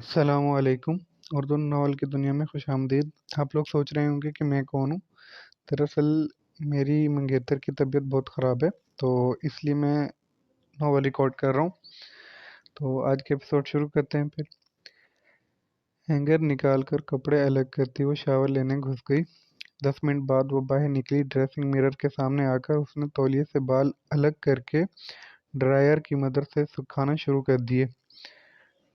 السلام علیکم۔ اردو ناول کی دنیا میں خوش آمدید۔ آپ لوگ سوچ رہے ہوں گے کہ میں کون ہوں۔ دراصل میری منگیتر کی طبیعت بہت خراب ہے، تو اس لیے میں ناول ریکارڈ کر رہا ہوں۔ تو آج کے ایپیسوڈ شروع کرتے ہیں پھر۔ ہینگر نکال کر کپڑے الگ کرتی وہ شاور لینے گھس گئی۔ 10 منٹ بعد وہ باہر نکلی۔ ڈریسنگ مرر کے سامنے آ کر اس نے تولیے سے بال الگ کر کے ڈرائر کی مدد سے سکھانا شروع کر دیے۔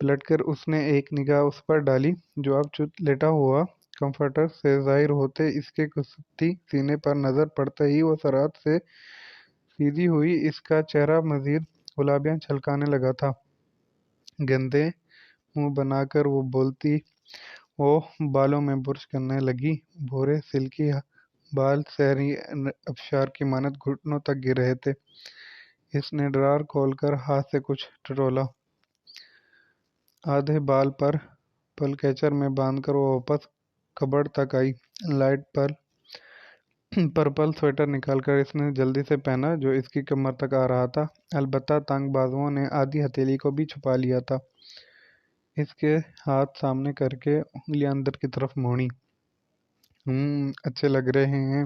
پلٹ کر اس نے ایک نگاہ اس پر ڈالی جو اب چپ لیٹا ہوا کمفرٹر سے ظاہر ہوتے اس کے گھستی سینے پر نظر پڑتے ہی وہ سرعت سے سیدھی ہوئی۔ اس کا چہرہ مزید گلابیاں چھلکانے لگا تھا۔ گندے منہ بنا کر وہ بولتی وہ بالوں میں برش کرنے لگی۔ بھورے سلکی بال سحری ابشار کی مانند گھٹنوں تک گر رہے تھے۔ اس نے ڈرار کھول کر ہاتھ سے کچھ ٹٹولا۔ آدھے بال پر پل کیچر میں باندھ کر وہ واپس کبرڈ تک آئی۔ لائٹ پرپل سویٹر نکال کر اس نے جلدی سے پہنا جو اس کی کمر تک آ رہا تھا، البتہ تنگ بازوؤں نے آدھی ہتھیلی کو بھی چھپا لیا تھا۔ اس کے ہاتھ سامنے کر کے انگلیاں اندر کی طرف موڑی۔ اچھے لگ رہے ہیں۔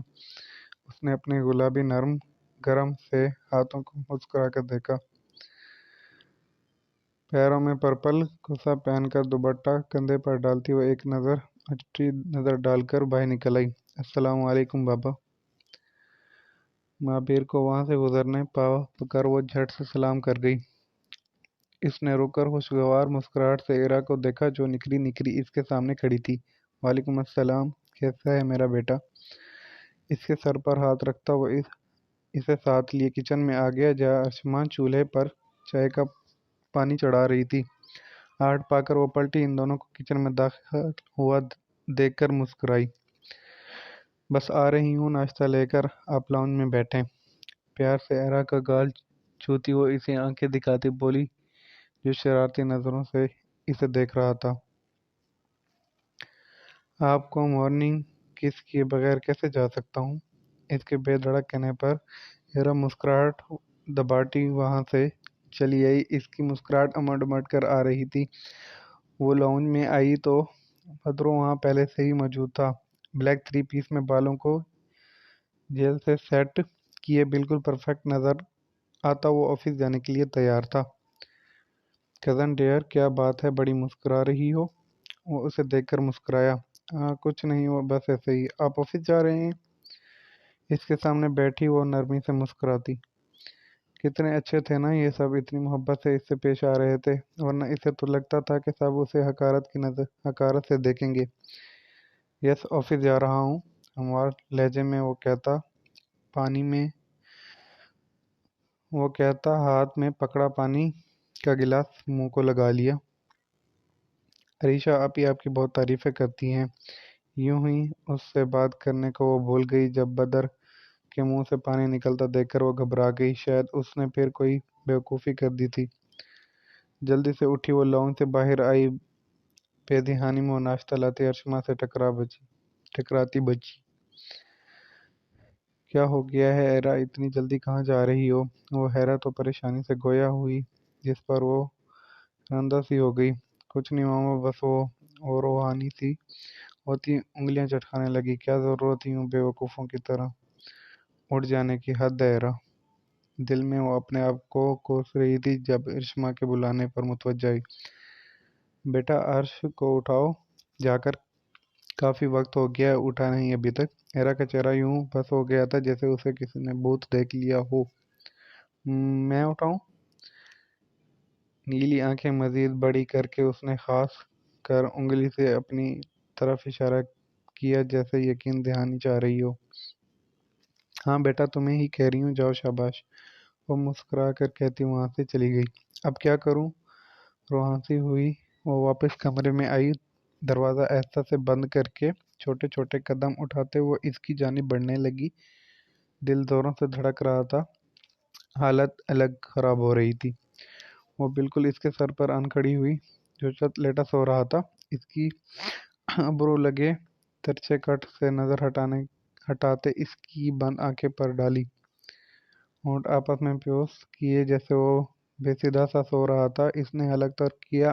اس نے اپنے گلابی نرم گرم سے ہاتھوں کو مسکرا کر دیکھا۔ پیروں میں پرپل کسا پہن کر دوپٹہ کندھے پر ڈالتی وہ ایک اچھی نظر ڈال کر باہر نکل آئی۔ السلام علیکم بابا۔ مابیر کو وہاں سے گزرنے پا کر وہ جھٹ سے سلام کر گئی۔ اس نے رک کر خوشگوار مسکراہٹ سے ایرا کو دیکھا جو نکری اس کے سامنے کھڑی تھی۔ وعلیکم السلام، کیسا ہے میرا بیٹا؟ اس کے سر پر ہاتھ رکھتا وہ اسے ساتھ لیے کچن میں آ گیا جہاں ارشما چولہے پر چائے کا پانی چڑھا رہی تھی۔ آہٹ پا کر وہ پلٹی۔ ان دونوں کو کچن میں داخل ہوا دیکھ کر مسکرائی۔ بس آ رہی ہوں، ناشتہ لے کر آپ لاؤنج میں بیٹھیں۔ پیار سے ایرا کا گال چھوتی وہ اسے آنکھیں دکھاتی بولی جو شرارتی نظروں سے اسے دیکھ رہا تھا۔ آپ کو مارننگ کس کیے بغیر کیسے جا سکتا ہوں؟ اس کے بے دھڑک کہنے پر ایرا مسکراہٹ دباتی وہاں سے چلی آئی۔ اس کی مسکراہٹ امڑ کر آ رہی تھی۔ وہ لاؤنج میں آئی تو بدرو وہاں پہلے سے ہی موجود تھا۔ بلیک 3 پیس میں بالوں کو جیل سے سیٹ کیے بالکل پرفیکٹ نظر آتا وہ آفس جانے کے لیے تیار تھا۔ کزن ڈیئر، کیا بات ہے، بڑی مسکرا رہی ہو؟ وہ اسے دیکھ کر مسکرایا۔ کچھ نہیں، وہ بس ایسے ہی۔ آپ آفس جا رہے ہیں؟ اس کے سامنے بیٹھی وہ نرمی سے مسکراتی۔ کتنے اچھے تھے نا یہ سب، اتنی محبت سے اس سے پیش آ رہے تھے، ورنہ اسے تو لگتا تھا کہ سب اسے حقارت سے دیکھیں گے۔ یس، آفس جا رہا ہوں، ہموار لہجے میں وہ کہتا ہاتھ میں پکڑا پانی کا گلاس منہ کو لگا لیا۔ عریشہ آپی آپ کی بہت تعریفیں کرتی ہیں۔ یوں ہی اس سے بات کرنے کو وہ بھول گئی جب بدر کے منہ سے پانی نکلتا دیکھ کر وہ گھبرا گئی۔ شاید اس نے پھر کوئی بیوقوفی کر دی تھی۔ جلدی سے اٹھی وہ لاؤنج سے باہر آئی۔ بے دھیانی میں وہ ناشتہ لاتی ارشما سے ٹکراتی بچی۔ کیا ہو گیا ہے ایرا، اتنی جلدی کہاں جا رہی ہو؟ وہ حیرت و پریشانی سے گویا ہوئی جس پر وہ رنزہ سی ہو گئی۔ کچھ نہیں ماما، بس وہ روحانی سی ہوتی انگلیاں چٹکانے لگی۔ کیا ضرورت یوں بے وقوفوں کی طرح اٹھ جانے کی، حد ہے ایرا۔ دل میں وہ اپنے آپ کو کوس رہی تھی جب ارشما کے بلانے پر متوجہ ہوئی۔ بیٹا عرش کو اٹھاؤ جا کر، کافی وقت ہو گیا ہے، اٹھا نہیں ابھی تک۔ ایرا کا چہرہ یوں بس ہو گیا تھا جیسے اسے کسی نے بھوت دیکھ لیا ہو۔ میں اٹھاؤں؟ نیلی آنکھیں مزید بڑی کر کے اس نے خاص کر انگلی سے اپنی طرف اشارہ کیا جیسے یقین دہانی چاہ رہی ہو۔ ہاں بیٹا، تمہیں ہی کہہ رہی ہوں، جاؤ شاباش، وہ مسکرا کر کہتی وہاں سے چلی گئی۔ اب کیا کروں؟ روحانسی ہوئی وہ واپس کمرے میں آئی۔ دروازہ آہستہ سے بند کر کے چھوٹے چھوٹے قدم اٹھاتے وہ اس کی جانب بڑھنے لگی۔ دل زوروں سے دھڑک رہا تھا، حالت الگ خراب ہو رہی تھی۔ وہ بالکل اس کے سر پر آن کھڑی ہوئی جو چت لیٹا سو رہا تھا۔ اس کی ابرو لگے ترچھے کٹ سے نظر ہٹاتے اس کی بند آنکھیں پر ڈالی۔ ہونٹ آپس میں پیوست کیے جیسے وہ بے صدا سا سو رہا تھا۔ اس نے حلق تر کیا،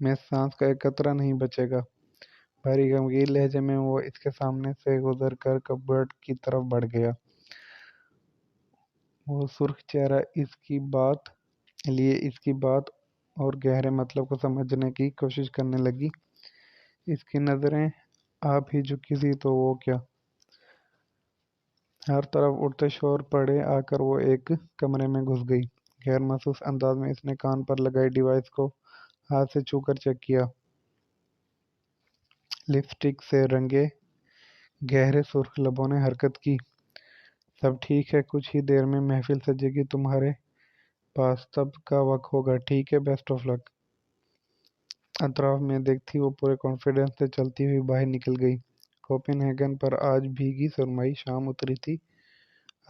میں سانس کا ایک قطرہ نہیں بچے گا۔ بھاری غمگین لہجے میں وہ اس کے سامنے سے گزر کر کپبورڈ کی طرف بڑھ گیا۔ وہ سرخ چہرہ اس کی بات اور گہرے مطلب کو سمجھنے کی کوشش کرنے لگی۔ اس کی نظریں آپ ہی جھکی تھی تو وہ کیا؟ ہر طرف اٹھتے شور پڑے آ کر وہ ایک کمرے میں گھس گئی۔ غیر محسوس انداز میں اس نے کان پر لگائی ڈیوائس کو ہاتھ سے چھو کر چیک کیا۔ لپسٹک سے رنگے گہرے سرخ لبوں نے حرکت کی۔ سب ٹھیک ہے، کچھ ہی دیر میں محفل سجے گی، تمہارے پاس تب کا وقت ہوگا، ٹھیک ہے، بیسٹ آف لک۔ اطراف میں دیکھتی وہ پورے کانفیڈنس سے چلتی ہوئی باہر نکل گئی۔ کوپن ہیگن پر آج بھیگی سرمائی شام اتری تھی۔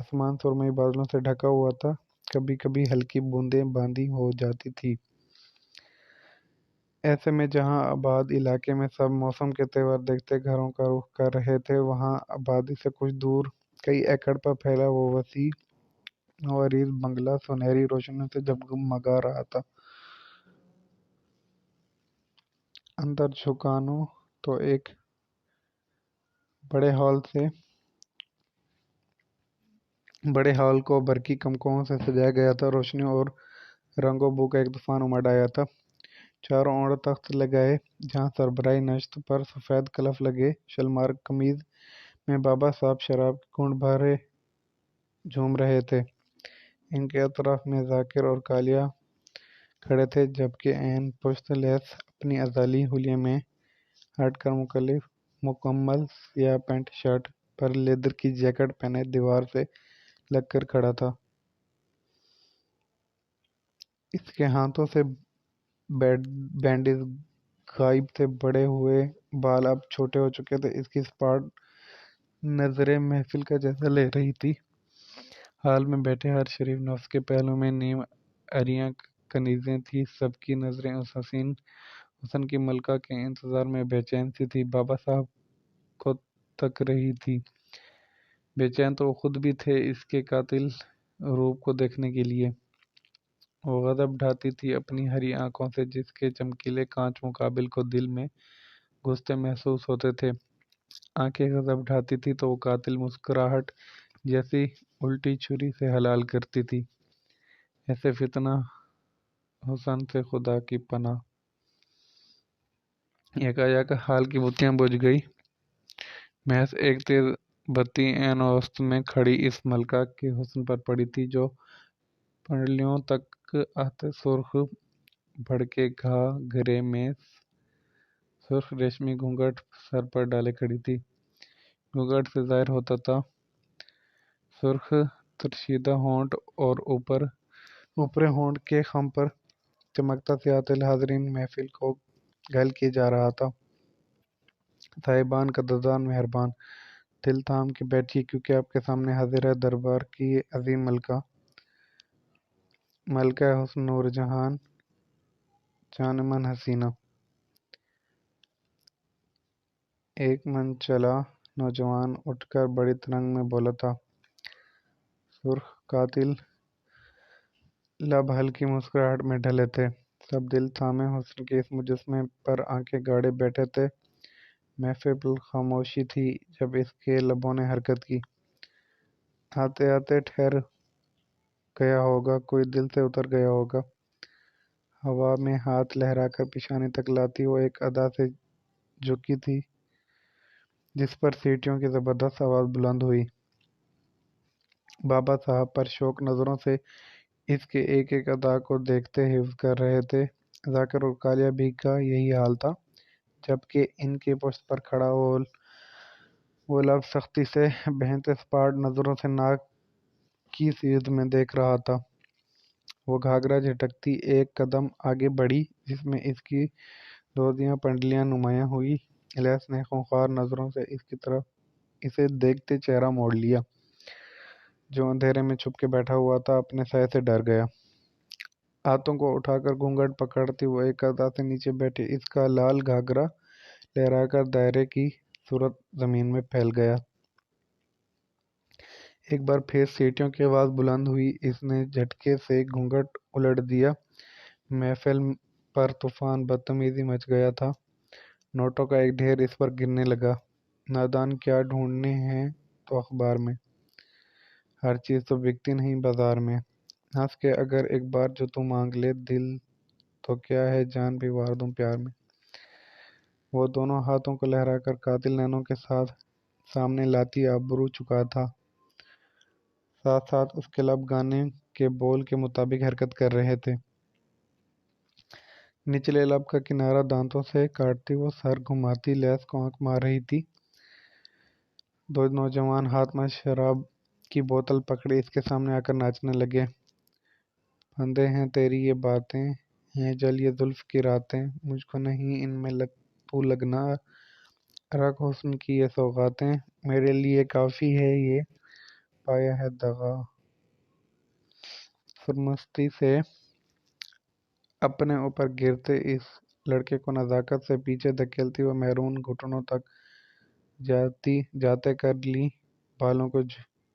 آسمان سرمئی بادلوں سے ڈھکا ہوا تھا، کبھی کبھی ہلکی بوندیں باندھی ہو جاتی تھی۔ ایسے میں جہاں آباد علاقے میں سب موسم کے تیور دیکھتے گھروں کا رخ کر رہے تھے، وہاں آبادی سے کچھ دور کئی ایکڑ پر پھیلا وہ وسیع و عریض بنگلہ سنہری روشنیوں سے جگمگا رہا تھا۔ اندر جھکانوں تو ایک بڑے ہال کو برقی کمکموں سے سجایا گیا تھا۔ روشنیوں اور رنگوں بو کا ایک طوفان امڈ آیا تھا۔ چاروں اور تخت لگائے جہاں سربراہی نشست پر سفید کلف لگے شلوار قمیض میں بابا صاحب شراب کے گھونٹ بھرے جھوم رہے تھے۔ ان کے اطراف میں ذاکر اور کالیہ کھڑے تھے، جبکہ عین پشت لیس اپنی ازالی حلیے میں ہٹ کر مکمل سیاہ پینٹ شرٹ پر لیدر کی جیکٹ پہنے دیوار سے لگ کر کھڑا تھا۔ اس کے ہاتھوں سے بینڈیج غائب تھے، بڑے ہوئے بال اب چھوٹے ہو چکے تھے۔ اس کی سپاٹ نظریں محفل کا جائزہ لے رہی تھی۔ حال میں بیٹھے ہر شریف نفس کے پہلو میں نیم عریاں کنیزیں تھیں۔ سب کی نظریں اس حسن کی ملکہ کے انتظار میں بے چین سی تھی۔ بابا صاحب کو تک رہی تھی۔ بے چین تو وہ خود بھی تھے اس کے قاتل روپ کو دیکھنے کے لیے۔ وہ غضب ڈھاتی تھی اپنی ہری آنکھوں سے، جس کے چمکیلے کانچ مقابل کو دل میں گھستے محسوس ہوتے تھے۔ آنکھیں غضب ڈھاتی تھی تو وہ قاتل مسکراہٹ جیسی الٹی چھری سے حلال کرتی تھی۔ ایسے فتنہ حسن سے خدا کی پناہ۔ یکایک حال کی بتیاں بجھ گئی۔ محض ایک تیز بتی عین وسط میں کھڑی اس ملکہ کے حسن پر پڑی تھی، جو پنڈلیوں تک آتے سرخ بھڑکے گھاگھرے میں سرخ ریشمی گھونگھٹ سر پر ڈالے کھڑی تھی۔ گھونگھٹ سے ظاہر ہوتا تھا سرخ ترشیدہ ہونٹ اور اوپرے ہونٹ کے خم پر چمکتا سیاہ تل۔ حاضرین محفل کو گھائل کیے جا رہا تھا۔ صاحبان قدردان مہربان، دل تھام کے بیٹھیے، کیونکہ آپ کے سامنے حاضر ہے دربار کی عظیم ملکہ حسن نور جہاں جان من حسینہ۔ ایک من چلا نوجوان اٹھ کر بڑی ترنگ میں بولا تھا۔ سرخ قاتل لب ہلکی مسکراہٹ میں ڈھلے تھے۔ سب دل تھامے حسن کے اس مجسمے پر آنکھیں گاڑے بیٹھے تھے۔ محفل خاموشی تھی جب اس کے لبوں نے حرکت کی۔ آتے آتے ٹھہر گیا ہوگا، کوئی دل سے اتر گیا ہوگا۔ ہوا میں ہاتھ لہرا کر پیشانی تک لاتی وہ ایک ادا سے جھکی تھی، جس پر سیٹیوں کی زبردست آواز بلند ہوئی۔ بابا صاحب پرشوق نظروں سے اس کے ایک ایک ادا کو دیکھتے حفظ کر رہے تھے۔ ذاکر اور کالیہ بھی کا یہی حال تھا، جبکہ ان کے پشت پر کھڑا وہ لب سختی سے بہنتے سپاٹ نظروں سے ناک کی سیدھ میں دیکھ رہا تھا۔ وہ گھاگھرا جھٹکتی ایک قدم آگے بڑھی، جس میں اس کی روزیاں پنڈلیاں نمایاں ہوئی۔ لیس نے خونخوار نظروں سے اس کی طرف اسے دیکھتے چہرہ موڑ لیا۔ جو اندھیرے میں چھپ کے بیٹھا ہوا تھا، اپنے سائے سے ڈر گیا۔ ہاتھوں کو اٹھا کر گھونگھٹ پکڑتی وہ ایک ادا سے نیچے بیٹھی۔ اس کا لال گھاگرا لہرا کر دائرے کی صورت زمین میں پھیل گیا۔ ایک بار پھر سیٹیوں کی آواز بلند ہوئی۔ اس نے جھٹکے سے گھونگھٹ الٹ دیا۔ محفل پر طوفان بدتمیزی مچ گیا تھا۔ نوٹوں کا ایک ڈھیر اس پر گرنے لگا۔ نادان کیا ڈھونڈنے ہیں تو اخبار میں، ہر چیز تو بکتی نہیں بازار میں۔ ہنس کے اگر ایک بار جو تو مانگ لے دل، تو کیا ہے جان بھی وار دوں پیار میں۔ وہ دونوں ہاتھوں کو لہرا کر قاتل نینوں کے ساتھ سامنے لاتی آبرو چکا تھا، ساتھ ساتھ اس کے لب گانے کے بول کے مطابق حرکت کر رہے تھے۔ نچلے لب کا کنارہ دانتوں سے کاٹتی وہ سر گھماتی لیس کو آنکھ مار رہی تھی۔ دو نوجوان ہاتھ میں شراب کی بوتل پکڑے اس کے سامنے آ کر ناچنے لگے۔ پھندے ہیں تیری یہ باتیں، ہیں جل یہ زلف کی راتیں، مجھ کو نہیں ان میں تو لگنا، رکھ حسن کی یہ سوغاتیں، میرے لیے کافی ہے یہ پایا ہے دغا۔ سرمستی سے اپنے اوپر گرتے اس لڑکے کو نزاکت سے پیچھے دھکیلتی وہ محرون گھٹنوں تک جاتے کر لی بالوں کو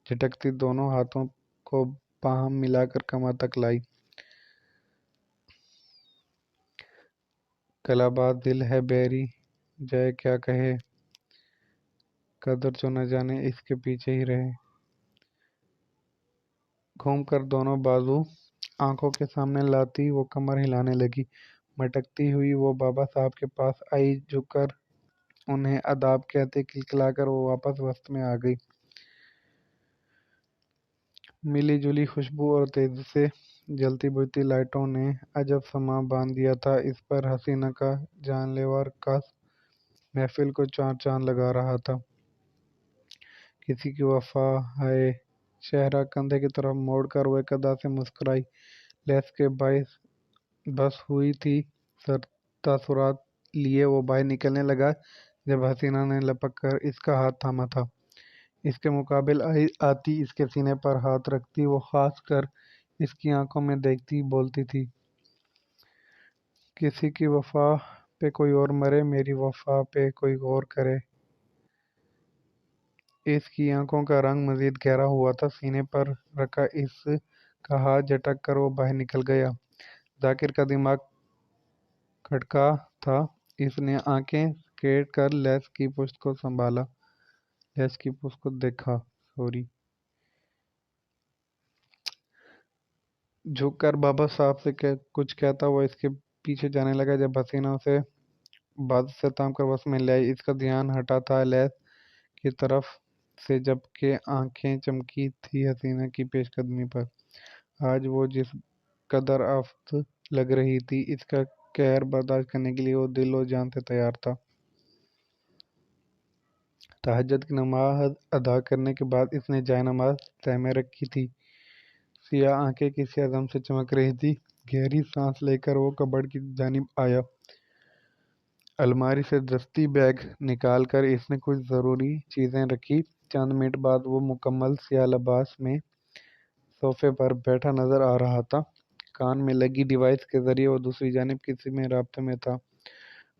جھٹکتی دونوں ہاتھوں کو باہم ملا کر کمر تک لائی۔ کلاباز دل ہے بیری جائے کیا کہے، قدر جو نہ جانے اس کے پیچھے ہی رہے۔ گھوم کر دونوں بازو آنکھوں کے سامنے لاتی وہ کمر ہلانے لگی۔ مٹکتی ہوئی وہ بابا صاحب کے پاس آئی، جھک کر انہیں آداب کہتے کلکلا کر وہ واپس وسط میں آ گئی۔ ملی جلی خوشبو اور تیزی سے جلتی بجھتی لائٹوں نے عجب سماں باندھ دیا تھا اس پر۔ حسینہ کا جان لیوا رقص محفل کو چار چاند لگا رہا تھا۔ کسی کی وفا ہے چہرہ کندھے کی طرف موڑ کر وہ ایک ادا سے مسکرائی۔ لیس کے باعث بس ہوئی تھی تاثرات لیے وہ باہر نکلنے لگا جب حسینہ نے لپک کر اس کا ہاتھ تھاما تھا۔ اس کے مقابل آتی، اس کے سینے پر ہاتھ رکھتی، وہ خاص کر اس کی آنکھوں میں دیکھتی بولتی تھی، کسی کی وفا پہ کوئی اور مرے، میری وفا پہ کوئی غور کرے۔ اس کی آنکھوں کا رنگ مزید گہرا ہوا تھا۔ سینے پر رکھا اس کا ہاتھ جھٹک کر وہ باہر نکل گیا۔ ذاکر کا دماغ کھٹکا تھا۔ اس نے آنکھیں سکیڑ کر لیس کی پشت کو سنبھالا، لیس کی پشت کو دیکھا۔ جھک کر بابا صاحب سے کچھ کہتا وہ اس کے پیچھے جانے لگا جب حسینہ اسے بازو سے تھام کر وسط میں لے آئی۔ اس کا دھیان ہٹا تھا لیس کی طرف سے جبکہ آنکھیں چمکی تھی حسینہ کی پیش قدمی پر۔ آج وہ جس قدر آفت لگ رہی تھی، اس کا قہر برداشت کرنے کے لیے وہ دل و جان سے تیار تھا۔ تہجد کی نماز ادا کرنے کے بعد اس نے جائے نماز تہہ میں رکھی تھی۔ سیاہ آنکھیں کسی عزم سے چمک رہی تھی۔ گہری سانس لے کر وہ کبرڈ کی جانب آیا۔ الماری سے دستی بیگ نکال کر اس نے کچھ ضروری چیزیں رکھی۔ چند منٹ بعد وہ مکمل سیاہ لباس میں صوفے پر بیٹھا نظر آ رہا تھا۔ کان میں لگی ڈیوائس کے ذریعے وہ دوسری جانب کسی میں رابطے میں تھا۔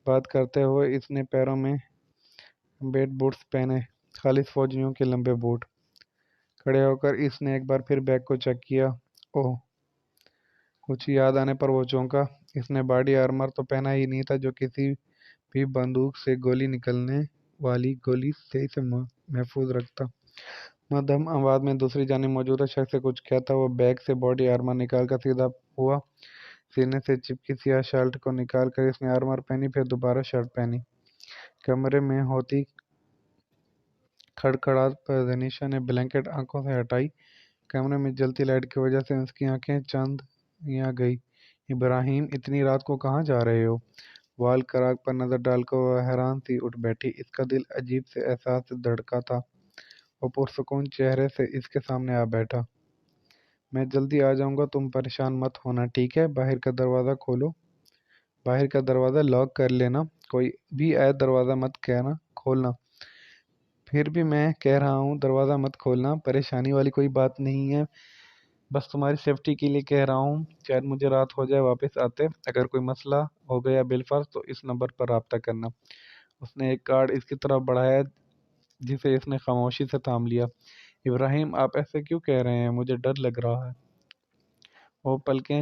بات کرتے ہوئے اس نے پیروں میں بیٹ بوٹس پہنے، خالص فوجیوں کے لمبے بوٹ۔ کھڑے ہو کر اس نے ایک بار پھر بیگ کو چیک کیا۔ اوہ! کچھ یاد آنے پر وہ چونکا۔ اس نے باڈی آرمر تو پہنا ہی نہیں تھا جو کسی بھی بندوق سے گولی نکلنے والی گولی سے اسے محفوظ رکھتا۔ مدھم آواز میں دوسری جانب موجودہ شخص سے کچھ کہتا وہ بیگ سے باڈی آرمر نکال کر سیدھا ہوا۔ سینے سے چپکی سیاہ شرٹ کو نکال کر اس نے آرمر پہنی، پھر دوبارہ شرٹ پہنی۔ کمرے میں ہوتی کھڑکھڑاہٹ پر دنیشا نے بلینکٹ آنکھوں سے ہٹائی۔ کمرے میں جلتی لائٹ کی وجہ سے اس کی آنکھیں چندیاں گئی۔ ابراہیم، اتنی رات کو کہاں جا رہے ہو؟ وال کراگ پر نظر ڈال کر وہ حیران سی اٹھ بیٹھی۔ اس کا دل عجیب سے احساس سے دھڑکا تھا۔ وہ پرسکون چہرے سے اس کے سامنے آ بیٹھا۔ میں جلدی آ جاؤں گا، تم پریشان مت ہونا، ٹھیک ہے؟ باہر کا دروازہ کھولو، باہر کا دروازہ لاک کر لینا، کوئی بھی آئے دروازہ مت کھولنا۔ پھر بھی میں کہہ رہا ہوں دروازہ مت کھولنا، پریشانی والی کوئی بات نہیں ہے، بس تمہاری سیفٹی کے لیے کہہ رہا ہوں۔ شاید مجھے رات ہو جائے واپس آتے، اگر کوئی مسئلہ ہو گیا بالفرض تو اس نمبر پر رابطہ کرنا۔ اس نے ایک کارڈ اس کی طرف بڑھایا جسے اس نے خاموشی سے تھام لیا۔ ابراہیم، آپ ایسے کیوں کہہ رہے ہیں؟ مجھے ڈر لگ رہا ہے۔ وہ پلکیں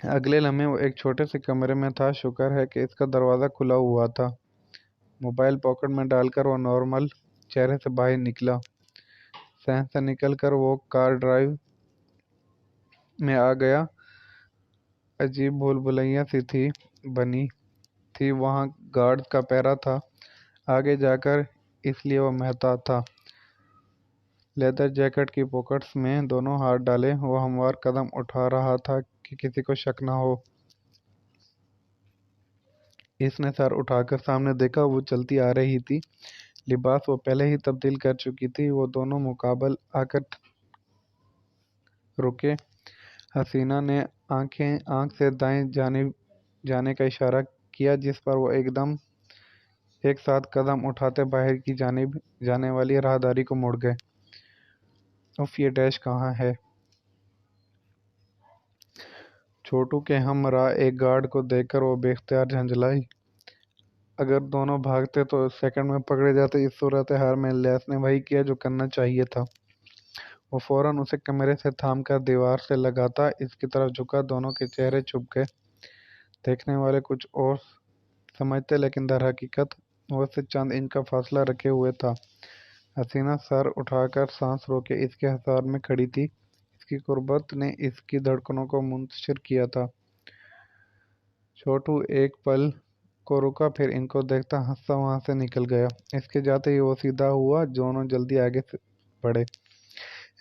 اگلے لمحے وہ ایک چھوٹے سے کمرے میں تھا۔ شکر ہے کہ اس کا دروازہ کھلا ہوا تھا۔ موبائل پاکٹ میں ڈال کر وہ نارمل چہرے سے باہر نکلا۔ صحن سے نکل کر وہ کار ڈرائیو میں آ گیا۔ عجیب بھول بھلیاں سی بنی تھی وہاں، گارڈ کا پہرا تھا آگے جا کر، اس لیے وہ محتاط تھا۔ لیدر جیکٹ کی پاکٹس میں دونوں ہاتھ ڈالے وہ ہموار قدم اٹھا رہا تھا کہ کسی کو شک نہ ہو۔ اس نے سر اٹھا کر سامنے دیکھا، وہ چلتی آ رہی تھی۔ لباس وہ پہلے ہی تبدیل کر چکی تھی۔ وہ دونوں مقابل آ کر رکے۔ حسینہ نے آنکھ سے دائیں جانب جانے کا اشارہ کیا، جس پر وہ ایک ساتھ قدم اٹھاتے باہر کی جانب جانے والی راہداری کو مڑ گئے۔ اف، یہ ڈیش کہاں ہے؟ چھوٹو کے ہمراہ ایک گارڈ کو دیکھ کر وہ بے اختیار جھنجھلائی۔ اگر دونوں بھاگتے تو سیکنڈ میں پکڑے جاتے۔ اس صورتحال میں لیس نے وہی کیا جو کرنا چاہیے تھا۔ وہ فوراً اسے کمرے سے تھام کر دیوار سے لگاتا اس کی طرف جھکا۔ دونوں کے چہرے چھپ گئے۔ دیکھنے والے کچھ اور سمجھتے، لیکن در حقیقت وہ اس سے چند انچ کا فاصلہ رکھے ہوئے تھا۔ حسینہ سر اٹھا کر سانس روکے اس کے حصار میں کھڑی تھی۔ اس کی قربت نے اس کی دھڑکنوں کو منتشر کیا تھا۔ چھوٹو ایک پل کو رکا، پھر ان کو دیکھتا ہنستا وہاں سے نکل گیا۔ اس کے جاتے ہی وہ سیدھا ہوا۔ دونوں جلدی آگے بڑھے۔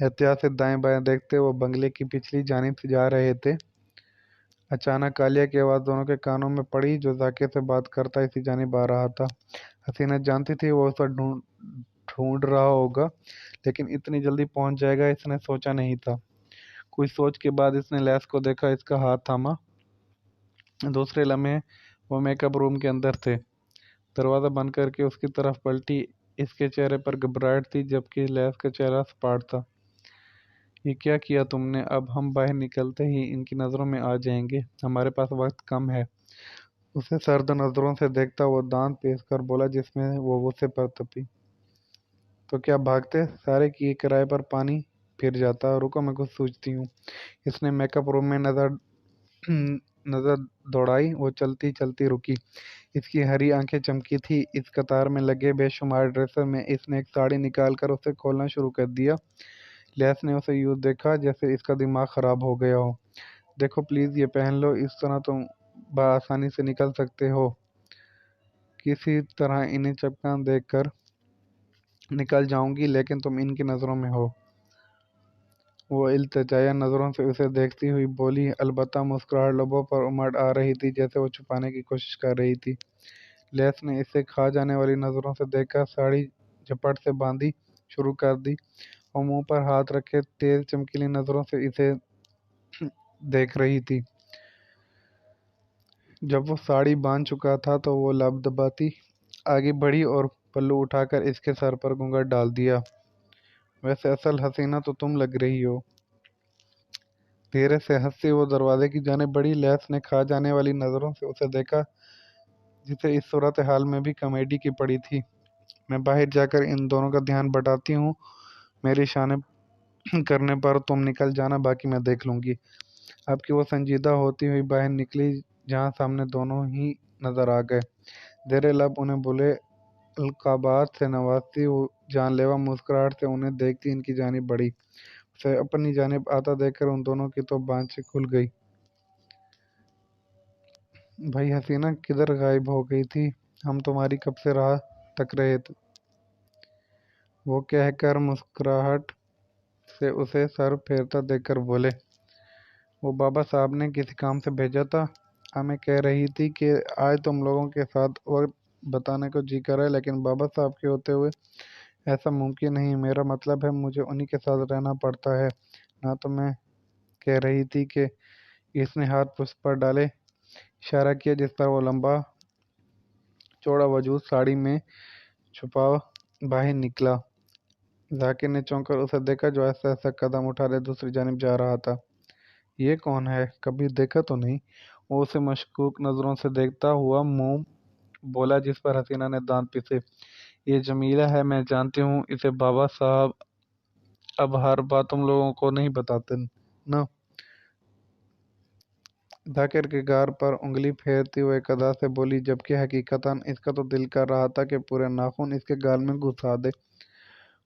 احتیاط سے دائیں بائیں دیکھتے وہ بنگلے کی پچھلی جانب سے جا رہے تھے۔ اچانک عالیہ کی آواز دونوں کے کانوں میں پڑی، جو ذاکر سے بات کرتا اسی جانب آ رہا تھا۔ حسینہ جانتی تھی وہ اسے ڈھونڈ رہا ہوگا، لیکن اتنی جلدی پہنچ جائے گا اس نے سوچا نہیں تھا۔ کچھ سوچ کے بعد اس نے لیس کو دیکھا، اس کا ہاتھ تھاما۔ دوسرے لمحے وہ میک اپ روم کے اندر تھے۔ دروازہ بند کر کے اس کی طرف پلٹی۔ اس کے چہرے پر گھبراہٹ تھی، جبکہ لیس کا چہرہ سپاٹ تھا۔ یہ کیا کیا تم نے؟ اب ہم باہر نکلتے ہی ان کی نظروں میں آ جائیں گے، ہمارے پاس وقت کم ہے۔ اسے سرد نظروں سے دیکھتا وہ دانت پیس کر بولا، جس میں وہ غصے پر تپی۔ تو کیا بھاگتے؟ سارے کی کرائے پر پانی پھر جاتا۔ رکو، میں کچھ سوچتی ہوں۔ اس نے میک اپ روم میں نظر دوڑائی۔ وہ چلتی چلتی رکی۔ اس کی ہری آنکھیں چمکی تھی۔ اس قطار میں لگے بے شمار ڈریسز میں اس نے ایک ساڑی نکال کر اسے کھولنا شروع کر دیا۔ لیس نے اسے یوں دیکھا جیسے اس کا دماغ خراب ہو گیا ہو۔ دیکھو پلیز، یہ پہن لو، اس طرح تم بآسانی سے نکل سکتے ہو۔ کسی طرح انہیں چپکاں دیکھ کر نکل جاؤں گی، لیکن تم ان کی نظروں میں ہو۔ وہ التجائیہ نظروں سے اسے دیکھتی ہوئی بولی، البتہ مسکراہٹ لبوں پر امڑ آ رہی تھی، جیسے وہ چھپانے کی کوشش کر رہی تھی۔ لیس نے اسے کھا جانے والی نظروں سے دیکھ کر ساڑی جھپٹ سے باندھی شروع کر دی۔ وہ منہ پر ہاتھ رکھے تیز چمکیلی نظروں سے اسے دیکھ رہی تھی۔ جب وہ ساڑی باندھ چکا تھا تو وہ لب دباتی آگے بڑھی اور پلو اٹھا کر اس کے سر پر گھونگھٹ ڈال دیا۔ ویسے اصل حسینہ تو تم لگ رہی ہو۔ دھیرے سے ہنستی وہ دروازے کی جانب بڑھی۔ لیس نے کھا جانے والی نظروں سے اسے دیکھا، جسے اس صورتحال میں بھی کامیڈی کی پڑی تھی۔ میں باہر جا کر ان دونوں کا دھیان بٹاتی ہوں، میری اشارے کرنے پر تم نکل جانا، باقی میں دیکھ لوں گی۔ اب کہ وہ سنجیدہ ہوتی ہوئی باہر نکلی، جہاں سامنے دونوں ہی نظر آ گئے۔ زیر لب انہیں برے القابات سے نوازتی، وہ جان لیوا مسکراہٹ سے انہیں دیکھتی ان کی جانب بڑھی۔ اسے اپنی جانب آتا دیکھ کر ان دونوں کی تو بانچیں کھل گئی۔ بھائی حسینہ کدھر غائب ہو گئی تھی؟ ہم تمہاری کب سے راہ تک رہے تھے۔ وہ کہہ کر مسکراہٹ سے اسے سر پھیرتا دیکھ کر بولے، وہ بابا صاحب نے کسی کام سے بھیجا تھا۔ ہمیں کہہ رہی تھی کہ آج تم لوگوں کے ساتھ وقت بتانے کو جی کر ہے، لیکن بابا صاحب کے ہوتے ہوئے ایسا ممکن نہیں۔ میرا مطلب ہے مجھے انہی کے ساتھ رہنا پڑتا ہے نا۔ تو میں کہہ رہی تھی کہ اس نے ہاتھ پشت پر ڈالے اشارہ کیا، جس پر وہ لمبا چوڑا وجود ساڑی میں چھپا باہر نکلا۔ ذاکر نے چونک کر اسے دیکھا، جو ایسا ایسا قدم اٹھاتے دوسری جانب جا رہا تھا۔ یہ کون ہے؟ کبھی دیکھا تو نہیں؟ وہ اسے مشکوک نظروں سے دیکھتا ہوا منہ بولا، جس پر حسینہ نے دانت پیسے۔ یہ جمیلہ ہے، میں جانتی ہوں اسے بابا صاحب اب ہر بات تم لوگوں کو نہیں بتاتے نا۔ ذاکر کے گار پر انگلی پھیرتی ہوئے ایک ادا سے بولی، جبکہ حقیقتاً اس کا تو دل کر رہا تھا کہ پورے ناخن اس کے گال میں گھسا دے۔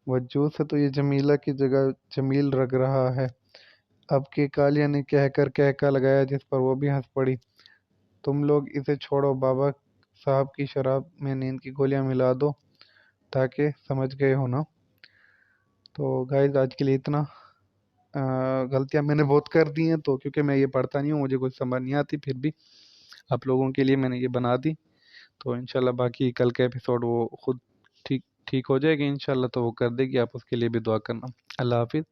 وجود سے تو یہ جمیلہ کی جگہ جمیل لگ رہا ہے۔ اب کی کالیہ نے کہہ کر کہکا لگایا، جس پر وہ بھی ہنس پڑی۔ تم لوگ اسے چھوڑو، بابا صاحب کی شراب میں نیند کی گولیاں ملا دو، تاکہ سمجھ گئے ہو نا۔ تو گائز آج کے لیے اتنا۔ غلطیاں میں نے بہت کر دی ہیں، تو کیونکہ میں یہ پڑھتا نہیں ہوں، مجھے کچھ سمجھ نہیں آتی، پھر بھی آپ لوگوں کے لیے میں نے یہ بنا دی۔ تو انشاءاللہ باقی کل کا ایپیسوڈ وہ خود ٹھیک ٹھیک ہو جائے گی انشاءاللہ، تو وہ کر دے گی، آپ اس کے لیے بھی دعا کرنا۔ اللہ حافظ۔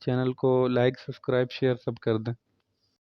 چینل کو لائک، سبسکرائب، شیئر سب کر دیں۔